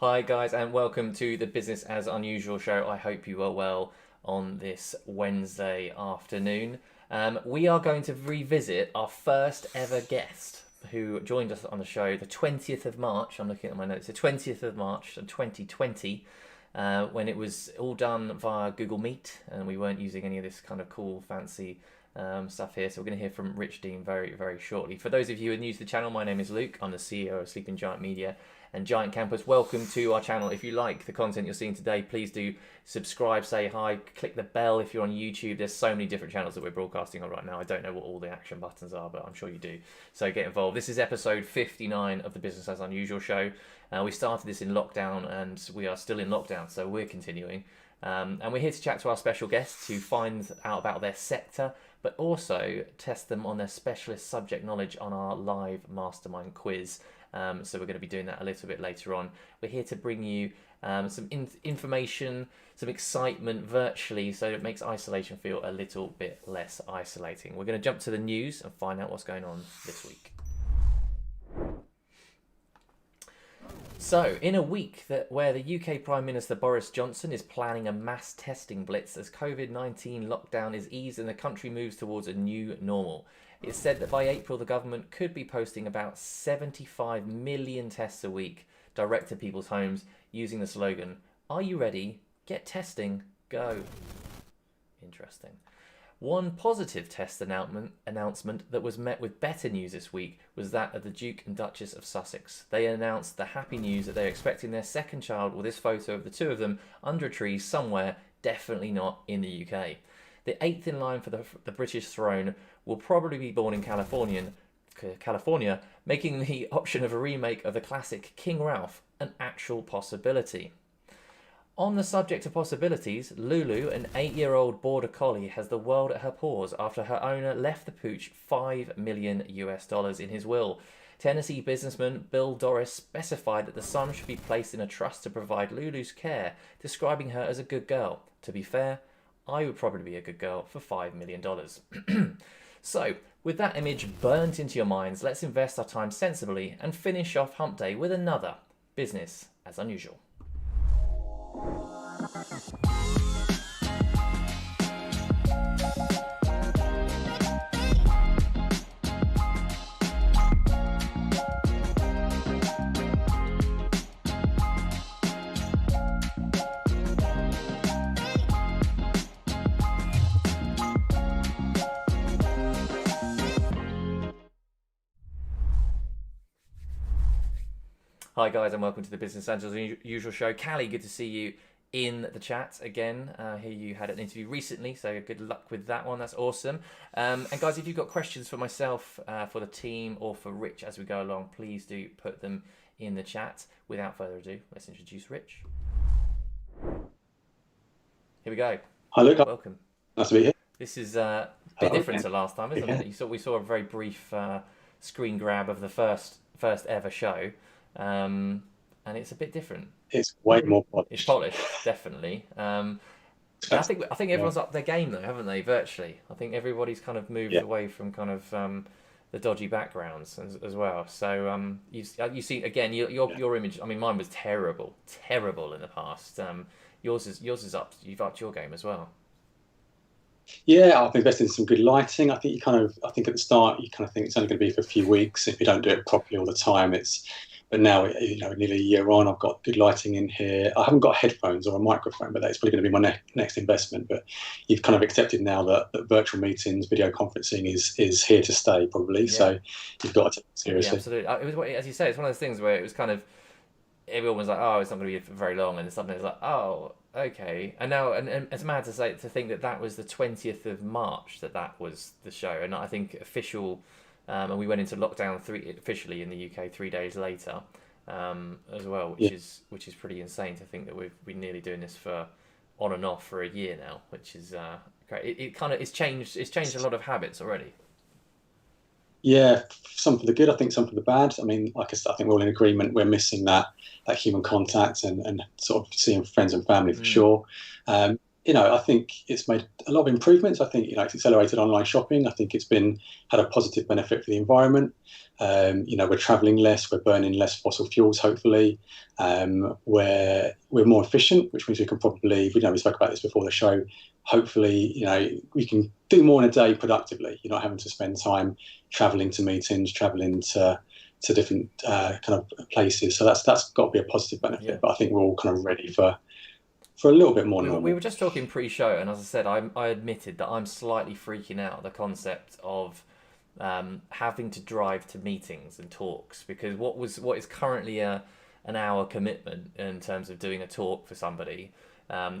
Hi guys, and welcome to the Business as Unusual show. I hope you are well on this Wednesday afternoon. We are going to revisit our first ever guest who joined us on the show the 20th of March. I'm looking at my notes. The 20th of March 2020, when it was all done via Google Meet and we weren't using any of this kind of cool, fancy stuff here. So we're going to hear from Rich Dean very, very shortly. For those of you who are new to the channel, my name is Luke. I'm the CEO of Sleeping Giant Media and Giant Campus. Welcome to our channel. If you like the content you're seeing today, please do subscribe, say hi, click the bell if you're on YouTube. There's so many different channels that we're broadcasting on right now. I don't know what all the action buttons are, but I'm sure you do. So get involved. This is episode 59 of the Business as Unusual show. We started this in lockdown and we are still in lockdown, so we're continuing. And we're here to chat to our special guests to find out about their sector, but also test them on their specialist subject knowledge on our live Mastermind Quiz. So we're going to be doing that a little bit later on. We're here to bring you some information, some excitement virtually, so it makes isolation feel a little bit less isolating. We're going to jump to the news and find out what's going on this week. So, in a week where the UK Prime Minister Boris Johnson is planning a mass testing blitz as COVID-19 lockdown is eased and the country moves towards a new normal. It's said that by April, the government could be posting about 75 million tests a week direct to people's homes using the slogan, "Are you ready? Get testing, go." Interesting. One positive test announcement that was met with better news this week was that of the Duke and Duchess of Sussex. They announced the happy news that they're expecting their second child with this photo of the two of them under a tree somewhere, definitely not in the UK. The eighth in line for the British throne will probably be born in California, making the option of a remake of the classic King Ralph an actual possibility. On the subject of possibilities, Lulu, an 8-year-old border collie, has the world at her paws after her owner left the pooch $5 million in his will. Tennessee businessman Bill Doris specified that the son should be placed in a trust to provide Lulu's care, describing her as a good girl. To be fair, I would probably be a good girl for $5 million. So, with that image burnt into your minds, let's invest our time sensibly and finish off Hump Day with another Business as Unusual. Hi guys, and welcome to the Business as Unusual show. Callie, good to see you in the chat again. Here you had an interview recently, so good luck with that one. That's awesome. And guys, if you've got questions for myself, for the team, or for Rich as we go along, please do put them in the chat. Without further ado, let's introduce Rich. Here we go. Hi Luke. Welcome. Nice to be here. This is a bit different to last time, isn't it? We saw a very brief screen grab of the first ever show. And it's a bit different. It's way more polished. It's polished, definitely. I think everyone's upped their game though, haven't they? Virtually, I think everybody's kind of moved away from kind of the dodgy bagggrounds as well. So you see again your image. I mean, mine was terrible in the past. Yours is up. You've upped your game as well. Yeah, I've invested in some good lighting. I think at the start you kind of think it's only going to be for a few weeks. If you don't do it properly all the time, But now, nearly a year on, I've got good lighting in here. I haven't got headphones or a microphone, but that's probably going to be my next investment. But you've kind of accepted now that virtual meetings, video conferencing is here to stay, probably. Yeah. So you've got to take it Yeah, seriously. absolutely. It was, as you say, it's one of those things where it was kind of everyone was like, "Oh, it's not going to be for very long," and then suddenly it's like, "Oh, okay." And now, and it's mad to think that that was the 20th of March that was the show, and I think official, and we went into lockdown officially in the UK 3 days later, as well, Yeah. which is pretty insane to think that we've been nearly doing this for on and off for a year now, which is great. It kind of it's changed a lot of habits already. Yeah, some for the good, I think some for the bad. I mean, like I said, I think we're all in agreement. We're missing that human contact and sort of seeing friends and family for sure. I think it's made a lot of improvements. I think, it's accelerated online shopping. I think it's had a positive benefit for the environment. We're traveling less, we're burning less fossil fuels, hopefully. We're more efficient, which means we can probably, we spoke about this before the show, hopefully, we can do more in a day productively. You're not having to spend time traveling to meetings, traveling to different kind of places. So that's got to be a positive benefit. Yeah. But I think we're all kind of ready for a little bit more normal. We were just talking pre-show, and as I said, I admitted that I'm slightly freaking out at the concept of having to drive to meetings and talks, because what is currently an hour commitment in terms of doing a talk for somebody,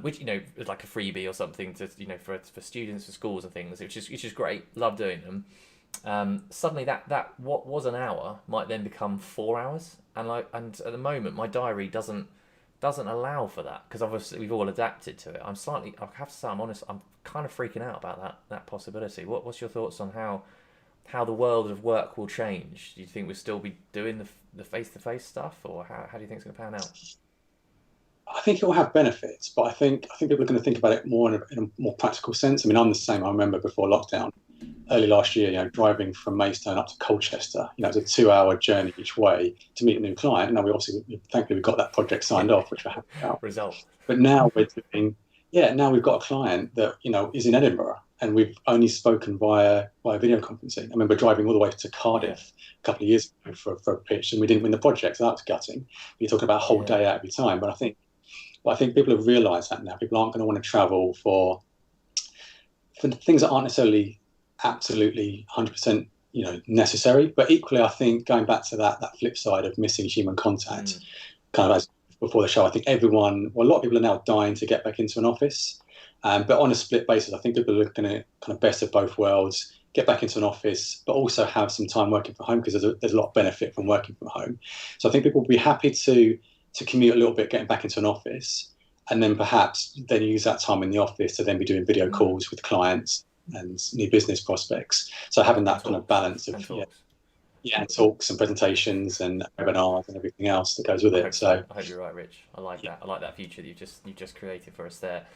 which is like a freebie or something to for students, for schools and things, which is great. Love doing them. Suddenly that what was an hour might then become 4 hours, and at the moment my diary doesn't allow for that, because obviously we've all adapted to it. I have to say, I'm honest, I'm kind of freaking out about that possibility. What's your thoughts on how the world of work will change? Do you think we'll still be doing the face-to-face stuff, or how do you think it's going to pan out? I think it will have benefits, but I think people are going to think about it more in a more practical sense. I mean, I'm the same. I remember before lockdown, early last year, driving from Maidstone up to Colchester, it was a 2-hour journey each way to meet a new client. Now thankfully we got that project signed off, which we're happy about. Result. But now now we've got a client that, is in Edinburgh, and we've only spoken via video conferencing. I remember driving all the way to Cardiff a couple of years ago for a pitch, and we didn't win the project, so that was gutting. But you're talking about a whole day out of your time. But I think people have realised that now. People aren't going to want to travel for things that aren't necessarily absolutely 100% necessary. But equally, I think going back to that flip side of missing human contact, kind of as before the show, I think a lot of people are now dying to get back into an office. But on a split basis, I think people are looking at kind of best of both worlds, get back into an office, but also have some time working from home, because there's a lot of benefit from working from home. So I think people will be happy to commute a little bit, getting back into an office, and then perhaps then use that time in the office to then be doing video calls with clients and new business prospects. So having that kind of balance of talks and presentations and webinars and everything else that goes with it. So I hope you're right, Rich. I like that. I like that future that you've just created for us there.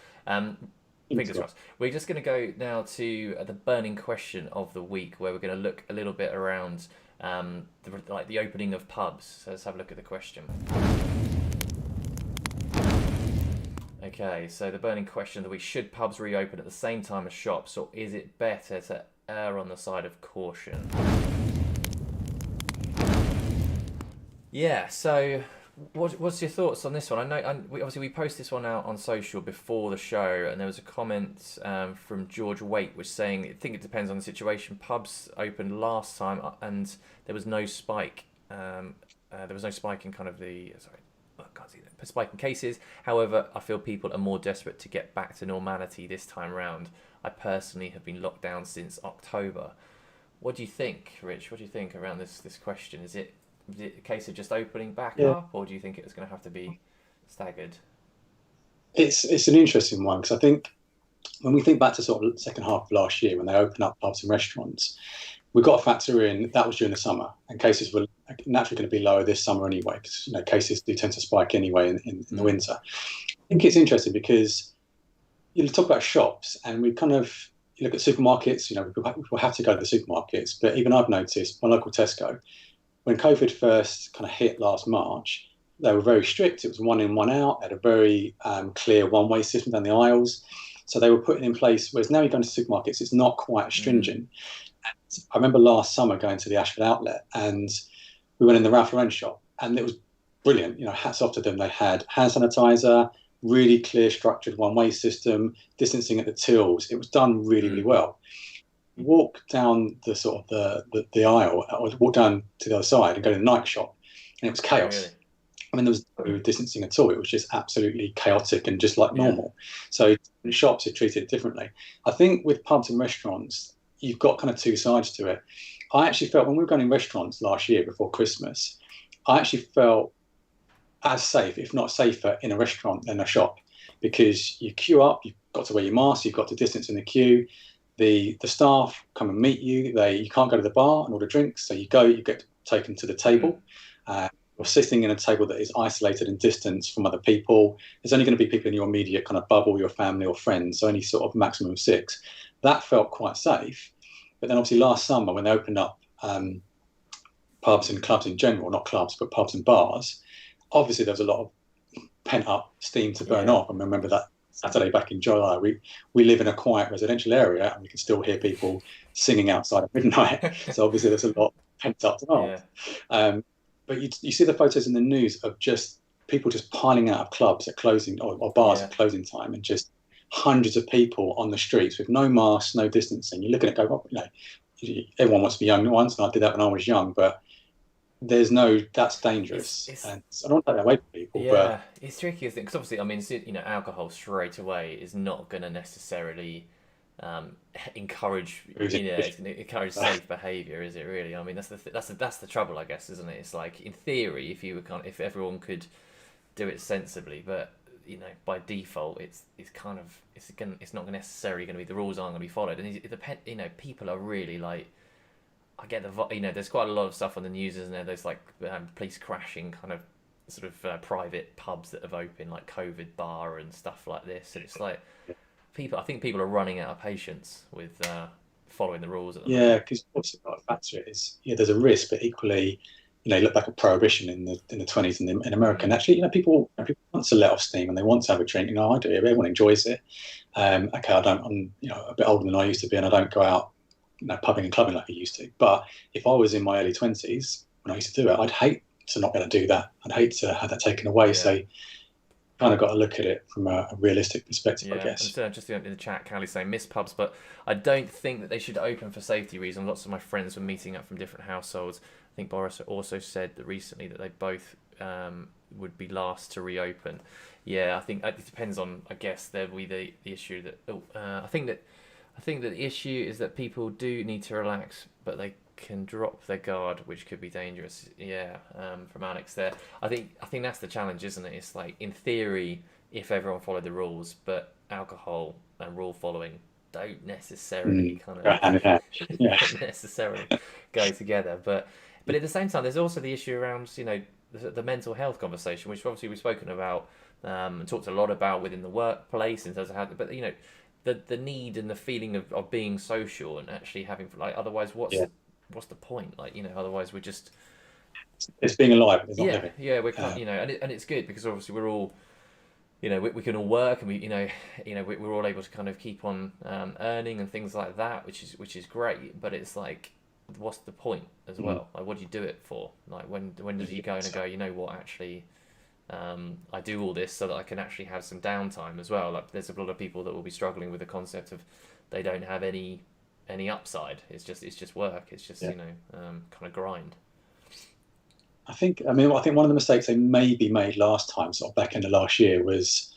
Fingers crossed. We're just going to go now to the burning question of the week, where we're going to look a little bit around the opening of pubs. So let's have a look at the question. Okay, so the burning question of the week: should pubs reopen at the same time as shops, or is it better to err on the side of caution? Yeah, so what's your thoughts on this one? I know we posted this one out on social before the show, and there was a comment from George Waite which saying, I think it depends on the situation. Pubs opened last time and there was no spike. There was no spike in kind of spike in cases. However, I feel people are more desperate to get back to normality this time round. I personally have been locked down since October. What do you think, Rich? What do you think around this question? Is it a case of just opening back up, or do you think it was going to have to be staggered? It's an interesting one, because I think when we think back to sort of the second half of last year, when they opened up pubs and restaurants, we've got to factor in that was during the summer, and cases were naturally going to be lower this summer anyway, because cases do tend to spike anyway in the winter. I think it's interesting because you talk about shops, and we kind of look at supermarkets. We'll have to go to the supermarkets, but even I've noticed my local Tesco, when COVID first kind of hit last March, they were very strict. It was one in, one out. They had a very clear one-way system down the aisles. So they were putting in place, whereas now you go into supermarkets, it's not quite as stringent. And I remember last summer going to the Ashford outlet, and we went in the Ralph Lauren shop, and it was brilliant. Hats off to them. They had hand sanitizer, really clear, structured one-way system, distancing at the tills. It was done really, really well. You walk down the sort of the aisle, or walk down to the other side and go to the night shop, and it was chaos. Really? I mean, there was no distancing at all. It was just absolutely chaotic and just like normal. So in shops, it treated it differently. I think with pubs and restaurants, you've got kind of two sides to it. I actually felt when we were going in restaurants last year before Christmas, I actually felt as safe, if not safer, in a restaurant than a shop, because you queue up, you've got to wear your mask, you've got to distance in the queue. The staff come and meet you. You can't go to the bar and order drinks, so you get taken to the table. You're sitting in a table that is isolated and distanced from other people. There's only going to be people in your immediate kind of bubble, your family or friends, so only sort of maximum of 6. That felt quite safe. But then obviously last summer when they opened up pubs and clubs in general, not clubs, but pubs and bars, obviously there was a lot of pent up steam to burn off. And remember that Saturday back in July, we live in a quiet residential area and we can still hear people singing outside at midnight. So obviously there's a lot pent up demand. But you see the photos in the news of just people just piling out of clubs at closing or bars at closing time, and just hundreds of people on the streets with no masks, no distancing. You're looking at it, go, everyone wants to be young once, and I did that when I was young, but that's dangerous. And I don't want to take that away from people. Yeah, it's tricky, isn't it? Because obviously, I mean, alcohol straight away is not going to necessarily encourage encourage safe behaviour, is it really? I mean, that's the trouble, I guess, isn't it? It's like, in theory, if everyone could do it sensibly, but by default it's not necessarily going to be, the rules aren't going to be followed, and it depends. People are really like, I get there's quite a lot of stuff on the news, isn't there? There's like police crashing kind of sort of private pubs that have opened, like COVID bar and stuff like this, and it's like, I think people are running out of patience with following the rules. Yeah, because what's got to factor it is, there's a risk, but equally, look back at prohibition in the 20s in America, and actually, people want to let off steam and they want to have a drink. I do. Everyone enjoys it. Okay, I'm a bit older than I used to be, and I don't go out pubbing and clubbing like I used to. But if I was in my early 20s when I used to do it, I'd hate to not be able to do that. I'd hate to have that taken away. So kind of got to look at it from a realistic perspective, I guess. Just in the chat, Callie's saying miss pubs, but I don't think that they should open for safety reasons. Lots of my friends were meeting up from different households. I think Boris also said that recently that they both would be last to reopen. Yeah, I think it depends on, I guess, there will be the issue that I think that the issue is that people do need to relax, but they can drop their guard, which could be dangerous. From Alex there. I think that's the challenge, isn't it? It's like, in theory, if everyone followed the rules, but alcohol and rule following don't necessarily necessarily go together. But at the same time, there's also the issue around the mental health conversation, which obviously we've spoken about and talked a lot about within the workplace in terms of how, but the need and the feeling of being social and actually having, like, otherwise what's the point? Like, otherwise we're just, it's being alive. It's not living. We can't, and it's good because obviously we're all, we can all work, and we're all able to kind of keep on earning and things like that, which is great. But it's like, what's the point as well? Like, what do you do it for? Like, when does you go and go, what, actually, I do all this so that I can actually have some downtime as well. Like, there's a lot of people that will be struggling with the concept of they don't have any upside. It's just work. It's just kind of grind. I think one of the mistakes they maybe made last time, sort of back in the last year, was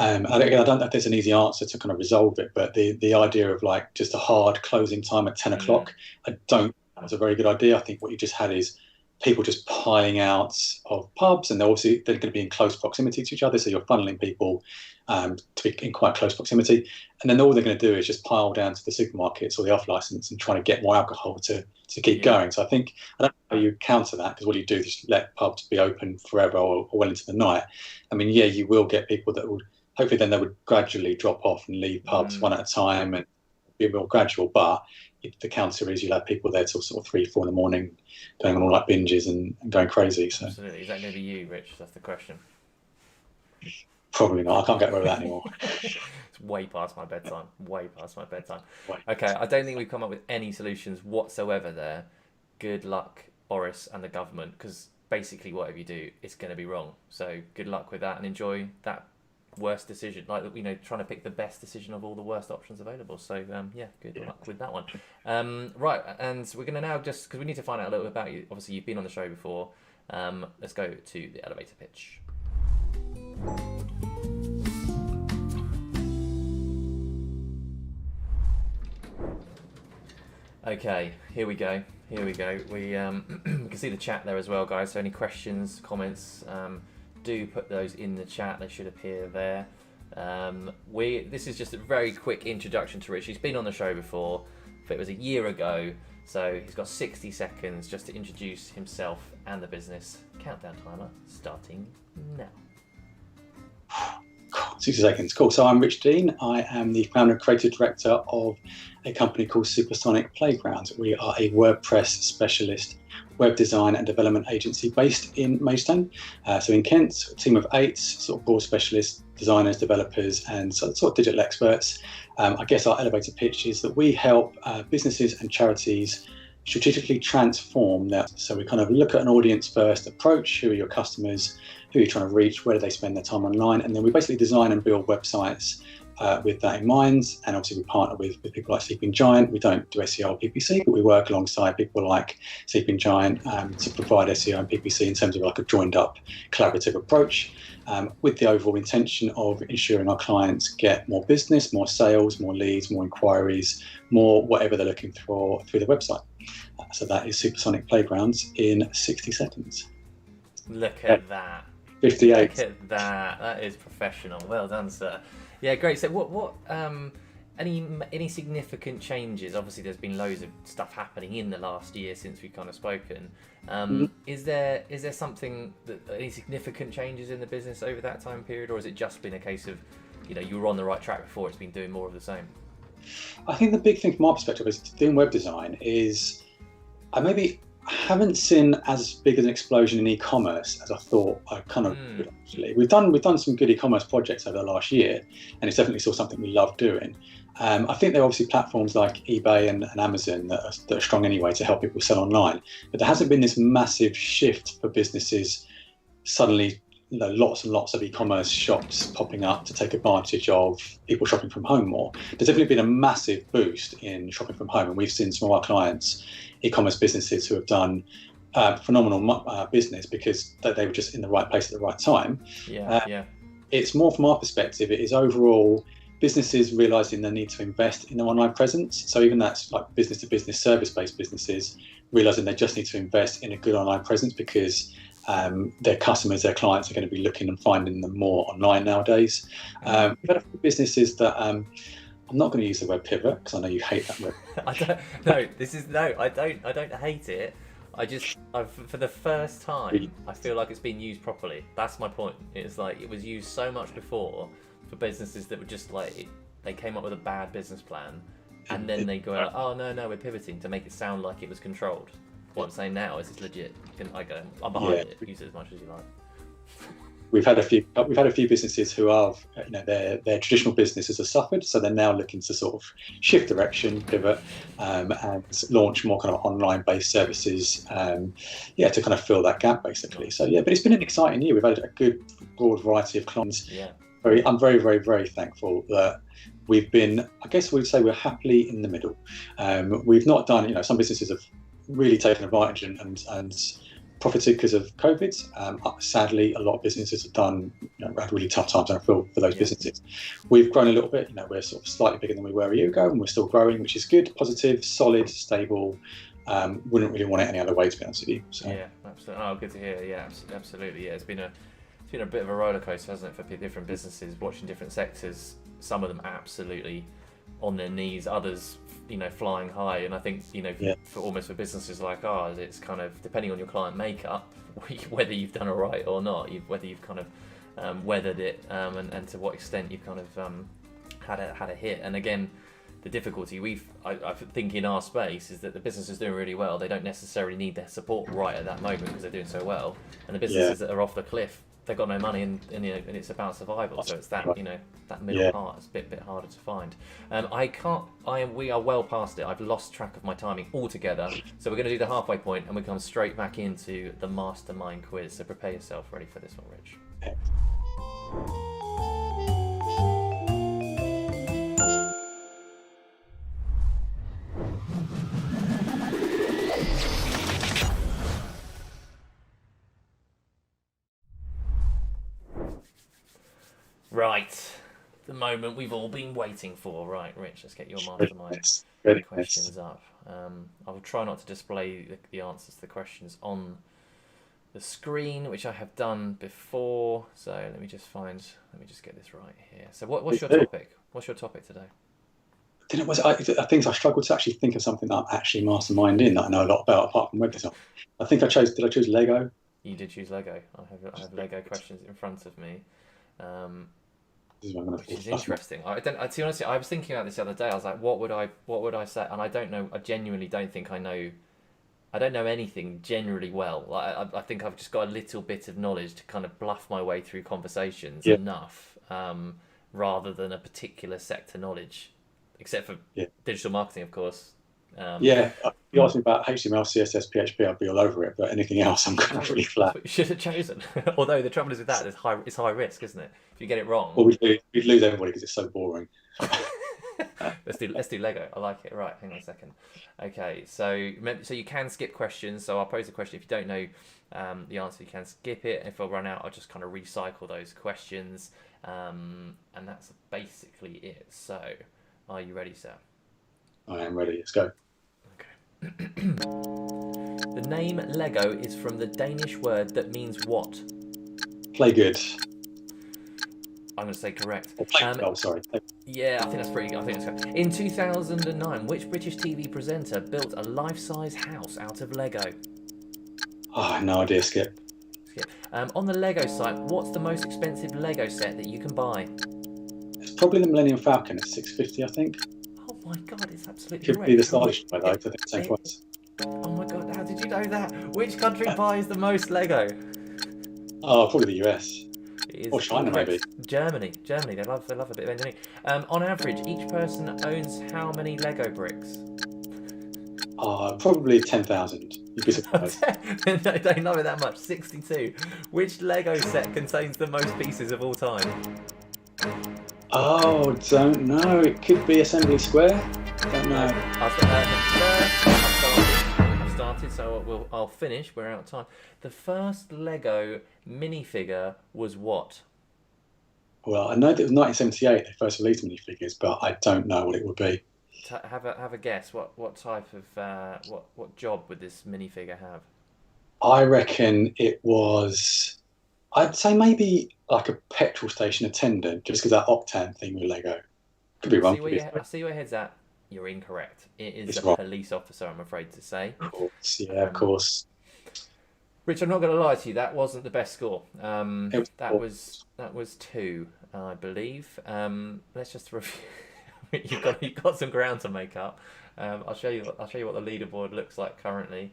I don't know if there's an easy answer to kind of resolve it, but the idea of like just a hard closing time at 10 o'clock, I don't think that's a very good idea. I think what you just had is people just piling out of pubs, and they're going to be in close proximity to each other, so you're funneling people to be in quite close proximity, and then all they're going to do is just pile down to the supermarkets or the off license and trying to get more alcohol to keep going. So I don't know how you counter that, because what do you do? Just let pubs be open forever or well into the night. I mean, you will get people that would, hopefully then they would gradually drop off and leave pubs one at a time and be more gradual, but the counter is you'll have people there till sort of 3-4 in the morning going on all like binges and going crazy. So absolutely. Is that going to be you, Rich? That's the question. Probably not. I can't get away with that anymore. It's way past my bedtime. Okay, I don't think we've come up with any solutions whatsoever there. Good luck, Boris and the government, because basically whatever you do, it's going to be wrong. So good luck with that, and enjoy that worst decision, like, you know, trying to pick the best decision of all the worst options available. So yeah, good luck with that one. Right, and we're going to now, just because we need to find out a little bit about you. Obviously, you've been on the show before. Let's go to the elevator pitch. Okay, here we go. We can see the chat there as well, guys. So any questions, comments, do put those in the chat. They should appear there. This is just a very quick introduction to Rich. He's been on the show before, but it was a year ago. So he's got 60 seconds just to introduce himself and the business. Countdown timer starting now. 60 seconds. Cool. So I'm Rich Dean. I am the founder and creative director of a company called Supersonic Playground. We are a WordPress specialist web design and development agency based in Maidstone. So in Kent, a team of 8 sort of broad specialists, designers, developers, and sort of digital experts. I guess our elevator pitch is that we help businesses and charities strategically transform that. So we kind of look at an audience first approach. Who are your customers? Who are you trying to reach? Where do they spend their time online? And then we basically design and build websites with that in mind. And obviously we partner with people like Sleeping Giant. We don't do SEO or PPC, but we work alongside people like Sleeping Giant to provide SEO and PPC in terms of like a joined up collaborative approach, with the overall intention of ensuring our clients get more business, more sales, more leads, more inquiries, more whatever they're looking for through the website. So that is Supersonic Playgrounds in 60 seconds. Look at that. 58. Look at that. That is professional. Well done, sir. Yeah, great. So what any significant changes? Obviously there's been loads of stuff happening in the last year since we've kind of spoken. Is there something any significant changes in the business over that time period, or has it just been a case of, you know, you were on the right track before, it's been doing more of the same? I think the big thing from our perspective is doing web design is I maybe haven't seen as big an explosion in e-commerce as I thought I kind of would actually. We've done some good e-commerce projects over the last year, and it's definitely still something we love doing. I think there are obviously platforms like eBay and Amazon that are strong anyway to help people sell online, but there hasn't been this massive shift for businesses suddenly. You know, lots and lots of e-commerce shops popping up to take advantage of people shopping from home more. There's definitely been a massive boost in shopping from home, and we've seen some of our clients, e-commerce businesses, who have done phenomenal business because they were just in the right place at the right time. It's more from our perspective. It is overall businesses realizing they need to invest in their online presence. So even that's like business to business, service-based businesses realizing they just need to invest in a good online presence because their customers, their clients are going to be looking and finding them more online nowadays. We've had a few businesses that I'm not going to use the word pivot because I know you hate that word. I don't hate it. For the first time, I feel like it's been used properly. That's my point. It's like it was used so much before for businesses that were just like they came up with a bad business plan, and then they go like, oh no, we're pivoting to make it sound like it was controlled. What I'm saying now is it's legit. I'm behind it. Use it as much as you like. We've had a few businesses who are, you know, their traditional businesses have suffered, so they're now looking to sort of shift direction, pivot, and launch more kind of online-based services, to kind of fill that gap basically. So but it's been an exciting year. We've had a good broad variety of clients. I'm very, very, very thankful that we've been. I guess we'd say we're happily in the middle. We've not done. You know, some businesses have really taken advantage and profited because of COVID. Sadly, a lot of businesses have had really tough times, and I feel for those businesses. We've grown a little bit. You know, we're sort of slightly bigger than we were a year ago, and we're still growing, which is good, positive, solid, stable. Wouldn't really want it any other way, to be honest with you. So. Yeah, absolutely. Oh, good to hear. Yeah, absolutely. Yeah, it's been a bit of a roller coaster, hasn't it, for different businesses, watching different sectors. Some of them absolutely on their knees, others, you know, flying high. And I think, you know, for businesses like ours, it's kind of depending on your client makeup, whether you've done all right or not, whether you've kind of weathered it, and to what extent you've kind of had a hit. And again, the difficulty I think in our space is that the business is doing really well. They don't necessarily need their support right at that moment because they're doing so well. And the businesses that are off the cliff they've got no money, and it's about survival. So it's that that middle part is a bit harder to find. We are well past it. I've lost track of my timing altogether. So we're going to do the halfway point, and we come straight back into the Mastermind Quiz. So prepare yourself, ready for this one, Rich. Right, the moment we've all been waiting for. Right, Rich, let's get your Mastermind questions up. I will try not to display the answers to the questions on the screen, which I have done before. So let me just get this right here. So what's your topic? What's your topic today? I think I struggled to actually think of something that I'm actually mastermind in that I know a lot about apart from web design. Did I choose Lego? You did choose Lego. I have Lego questions in front of me. Which is interesting. To be honest, I was thinking about this the other day. I was like, what would I say? And I don't know. I genuinely don't think I know. I don't know anything generally well. I think I've just got a little bit of knowledge to kind of bluff my way through conversations enough, rather than a particular sector knowledge, except for digital marketing, of course. If you asked me about HTML, CSS, PHP, I'd be all over it. But anything else, I'm kind of really flat. You should have chosen. Although the trouble is with that, it's high risk, isn't it? If you get it wrong, well, we'd lose everybody because it's so boring. Let's do Lego. I like it. Right, hang on a second. Okay, so you can skip questions. So I'll pose a question. If you don't know the answer, you can skip it. If I run out, I'll just kind of recycle those questions, and that's basically it. So, are you ready, sir? I am ready. Let's go. The name Lego is from the Danish word that means what? Play good. I'm going to say correct. Sorry. Yeah, I think that's pretty good. I think that's good. In 2009, which British TV presenter built a life-size house out of Lego? Oh, no idea. Skip. On the Lego site, what's the most expensive Lego set that you can buy? It's probably the Millennium Falcon. It's $650, I think. Oh my god, it's absolutely correct. Could be the Stardish by though, I think the same price. Oh my god, how did you know that? Which country buys the most Lego? Oh, probably the US. Or China, maybe. Germany. They love a bit of engineering. On average, each person owns how many Lego bricks? Probably 10,000. You'd be surprised. No, don't know it that much. 62. Which Lego set contains the most pieces of all time? Oh, don't know. It could be Assembly Square. Don't know. I've started, so I'll finish. We're out of time. The first Lego minifigure was what? Well, I know that it was 1978 they first released minifigures, but I don't know what it would be. Have a guess. What type of what job would this minifigure have? I reckon it was. I'd say maybe like a petrol station attendant, just because that Octane thing with Lego. Could be wrong. I see where your head's at. You're incorrect. It is a police officer, I'm afraid to say. Of course, of course. Rich, I'm not going to lie to you. That wasn't the best score. That was 2, I believe. Let's just review. You've got some ground to make up. I'll show you what the leaderboard looks like currently.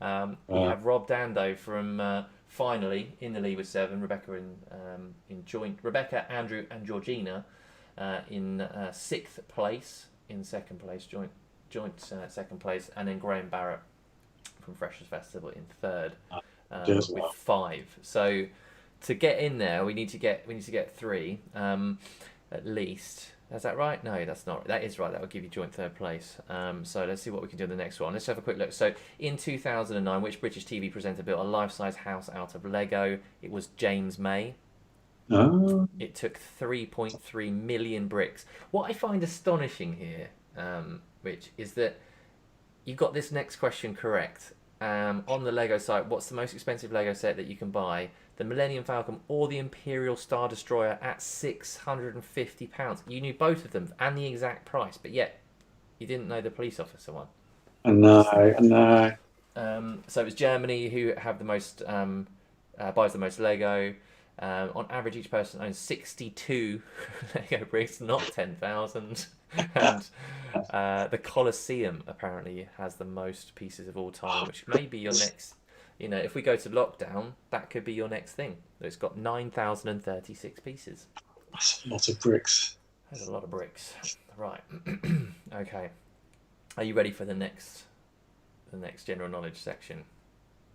We have Rob Dando from finally in the lead with 7. Rebecca Rebecca, Andrew, and Georgina in 6th place. In 2nd place, joint 2nd place, and then Graham Barrett from Freshers Festival in 3rd with 5. So to get in there, we need to get 3 at least. Is that right? No, that's not. That is right. That will give you joint 3rd place. So let's see what we can do in the next one. Let's have a quick look. So in 2009, which British TV presenter built a life-size house out of Lego? It was James May. Oh. It took 3.3 million bricks. What I find astonishing here, Rich, is that you got this next question correct. On the Lego site, what's the most expensive Lego set that you can buy? The Millennium Falcon or the Imperial Star Destroyer at £650. You knew both of them and the exact price, but yet you didn't know the police officer one. I know. So it was Germany who have the most buys the most Lego. On average, each person owns 62 Lego bricks, not 10,000. And the Colosseum apparently has the most pieces of all time, which may be your you know, if we go to lockdown, that could be your next thing. It's got 9,036 pieces. That's a lot of bricks. That's a lot of bricks. Right. Okay. Are you ready for the next general knowledge section?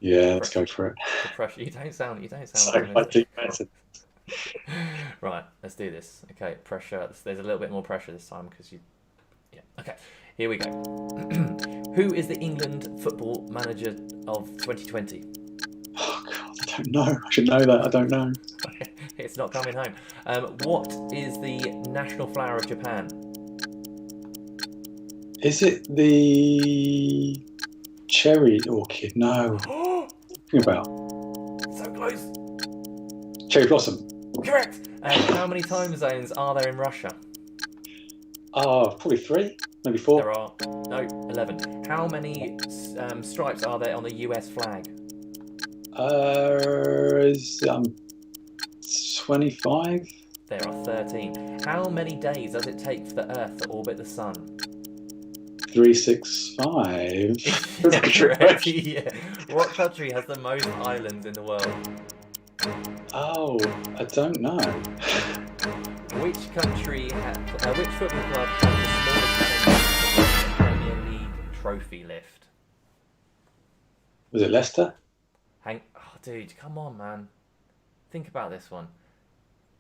Yeah, let's go for it. The pressure. You don't sound So optimistic. right. Right, let's do this. Okay, pressure. There's a little bit more pressure this time because you. Yeah. Okay. Here we go. Who is the England football manager of 2020? Oh God, I don't know. I should know that. I don't know. It's not coming home. What is the national flower of Japan? Is it the cherry orchid? No. Think about So close. cherry blossom. Correct. How many time zones are there in Russia? Oh, probably 3, maybe 4. There are 11. How many stripes are there on the US flag? Is 25? There are 13. How many days does it take for the Earth to orbit the Sun? 365. Correct. Yeah. What country has the most islands in the world? Oh, I don't know. Which football club has the smallest Premier League trophy lift? Was it Leicester? Oh, dude, come on, man. Think about this one.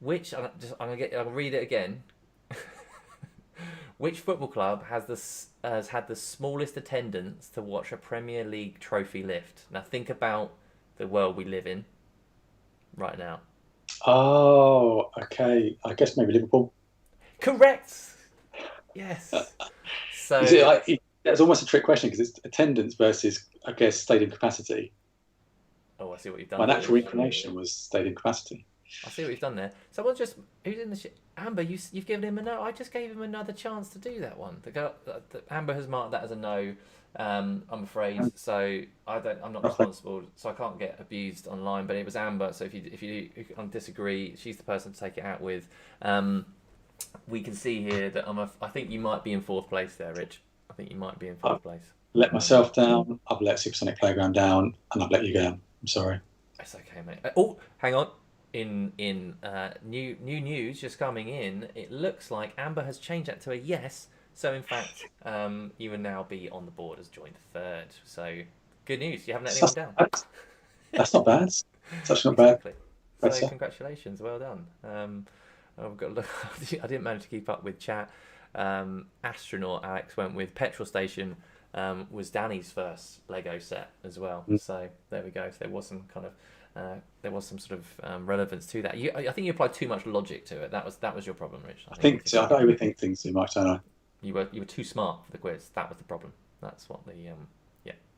I'll read it again. Which football club has had the smallest attendance to watch a Premier League trophy lift? Now think about the world we live in right now. Oh, okay. I guess maybe Liverpool. Correct. Yes. So that's almost a trick question because it's attendance versus, I guess, stadium capacity. Oh, I see what you've done. My natural inclination was stadium capacity. I see what you've done there. Who's in the Amber? You've given him a no. I just gave him another chance to do that one. Amber has marked that as a no. I'm afraid. So I'm not responsible. So I can't get abused online. But it was Amber. So if you disagree, she's the person to take it out with. We can see here that I think you might be in 4th place there, Rich. I think you might be in 4th place. Let myself down. I've let Supersonic Playground down, and I've let you down. I'm sorry. It's okay, mate. Oh, hang on. In new news just coming in, it looks like Amber has changed that to a yes. So in fact, you will now be on the board as joint 3rd. So good news. You haven't let anyone down. That's not bad. That's not Exactly. bad. So congratulations. Well done. I've got to look. I didn't manage to keep up with chat. Astronaut Alex went with petrol station. Was Danny's first Lego set as well. So there we go. So there was some kind of sort of relevance to that. I think you applied too much logic to it. That was your problem, Rich. I think so. I don't overthink things too much, don't I? You were too smart for the quiz. That was the problem. That's what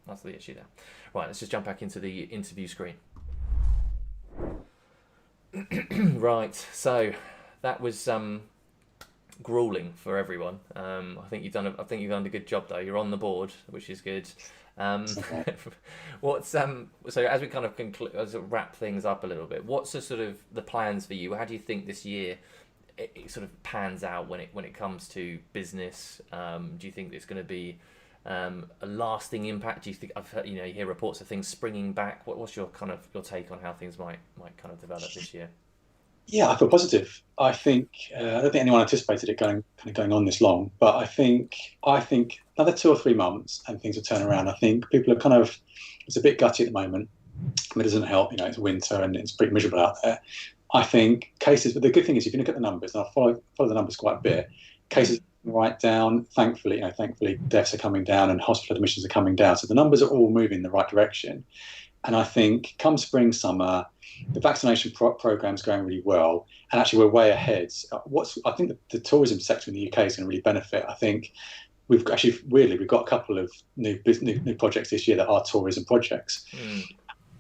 that's the issue there. Right, let's just jump back into the interview screen. Right, so that was grueling for everyone. I think you've done a good job though. You're on the board, which is good. What's so as we kind of wrap things up a little bit, what's the sort of the plans for you? How do you think this year it sort of pans out when it comes to business? Do you think it's going to be a lasting impact? Do you think you hear reports of things springing back? What's your take on how things might kind of develop this year? Yeah, I feel positive. I think I don't think anyone anticipated it going on this long, but I think another 2 or 3 months and things will turn around. I think people are it's a bit gutty at the moment. It doesn't help, it's winter and it's pretty miserable out there. I think cases, but the good thing is if you look at the numbers, and I follow the numbers quite a bit, cases right down. Thankfully, deaths are coming down and hospital admissions are coming down. So the numbers are all moving in the right direction. And I think come spring, summer, the vaccination program's going really well, and actually we're way ahead. I think the tourism sector in the UK is going to really benefit. I think we've got a couple of new projects this year that are tourism projects. I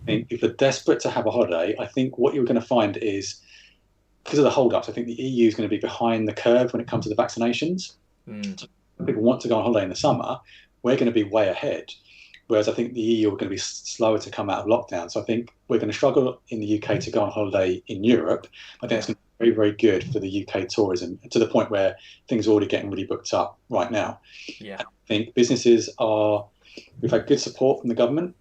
think if they're desperate to have a holiday, I think what you're going to find is, because of the hold-ups, I think the EU is going to be behind the curve when it comes to the vaccinations. So people want to go on holiday in the summer, we're going to be way ahead. Whereas I think the EU are going to be slower to come out of lockdown. So I think we're going to struggle in the UK to go on holiday in Europe. I think it's going to be very, very good for the UK tourism, to the point where things are already getting really booked up right now. Yeah. I think we've had good support from the government.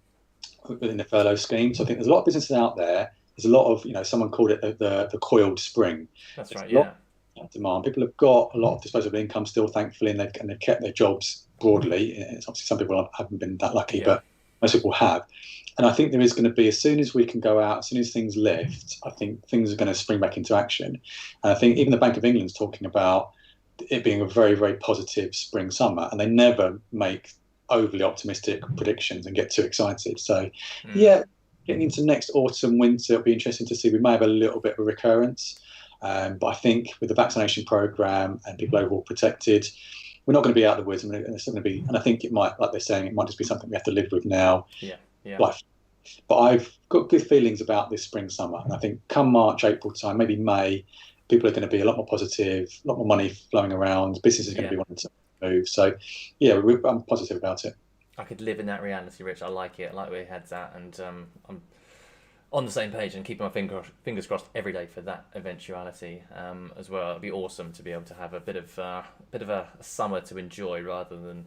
within the furlough scheme. So I think there's a lot of businesses out there. There's a lot of, someone called it the coiled spring. That's There's right. a lot Yeah. of demand. People have got a lot of disposable income still, thankfully, and they've kept their jobs broadly. It's obviously some people haven't been that lucky, Yeah. but most people have. And I think there is going to be, as soon as we can go out, as soon as things lift, I think things are going to spring back into action. And I think even the Bank of England's talking about it being a very, very positive spring summer, and they never make overly optimistic predictions and get too excited. So, yeah, getting into next autumn, winter, it'll be interesting to see. We may have a little bit of a recurrence, but I think with the vaccination program and people overall protected, we're not going to be out of the woods. I mean, it's still going to be, and I think it might, like they're saying, it might just be something we have to live with now. Yeah. Yeah. But I've got good feelings about this spring, summer, and I think come March, April time, maybe May, people are going to be a lot more positive, a lot more money flowing around. Business is going to be wanting to move. So, yeah, I'm positive about it. I could live in that reality, Rich. I like it. I like where your head's at, and I'm on the same page and keeping my fingers crossed every day for that eventuality as well. It'd be awesome to be able to have a bit of a summer to enjoy rather than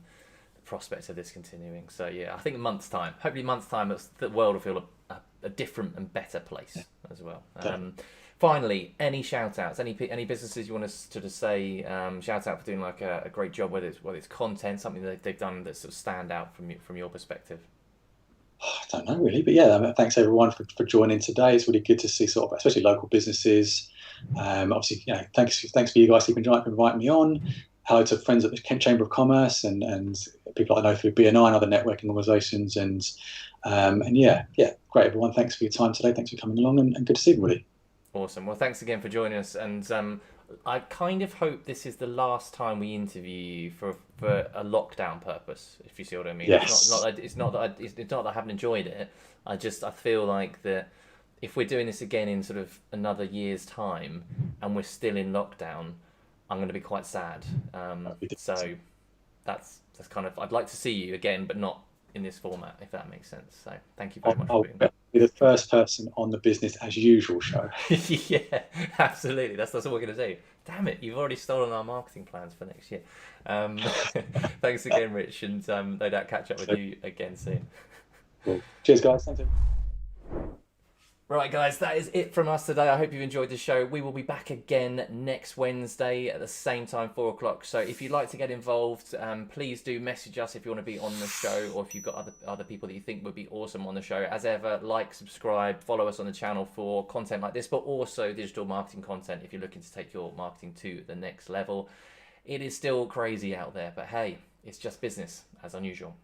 the prospect of this continuing. So yeah, I think a month's time, hopefully a month's time, the world will feel a different and better place as well. Finally, any shout outs, any businesses you want us to just say shout out for doing like a great job, whether it's content, something that they've done that sort of stand out from your perspective? I don't know really, but yeah, thanks everyone for joining today. It's really good to see sort of, especially local businesses. Obviously, thanks for you guys keeping inviting me on. Hello to friends at the Kent Chamber of Commerce and people I know through BNI and other networking organisations. And yeah, great everyone. Thanks for your time today. Thanks for coming along and good to see everybody. Awesome. Well, thanks again for joining us. And I kind of hope this is the last time we interview you for a lockdown purpose, if you see what I mean. Yes. It's not that I haven't enjoyed it. I feel like that if we're doing this again in sort of another year's time and we're still in lockdown, I'm going to be quite sad. So that's kind of, I'd like to see you again, but not in this format, if that makes sense. So thank you very much for being be the first person on the business as usual show. Yeah, absolutely. That's what we're going to do. Damn it, you've already stolen our marketing plans for next year. Thanks again, Rich, and no doubt catch up with you again soon. Cool. Cheers, guys. Thanks. Right, guys, that is it from us today. I hope you've enjoyed the show. We will be back again next Wednesday at the same time, 4 o'clock. So if you'd like to get involved, please do message us if you want to be on the show, or if you've got other people that you think would be awesome on the show. As ever, like, subscribe, follow us on the channel for content like this, but also digital marketing content if you're looking to take your marketing to the next level. It is still crazy out there, but hey, it's just business as unusual.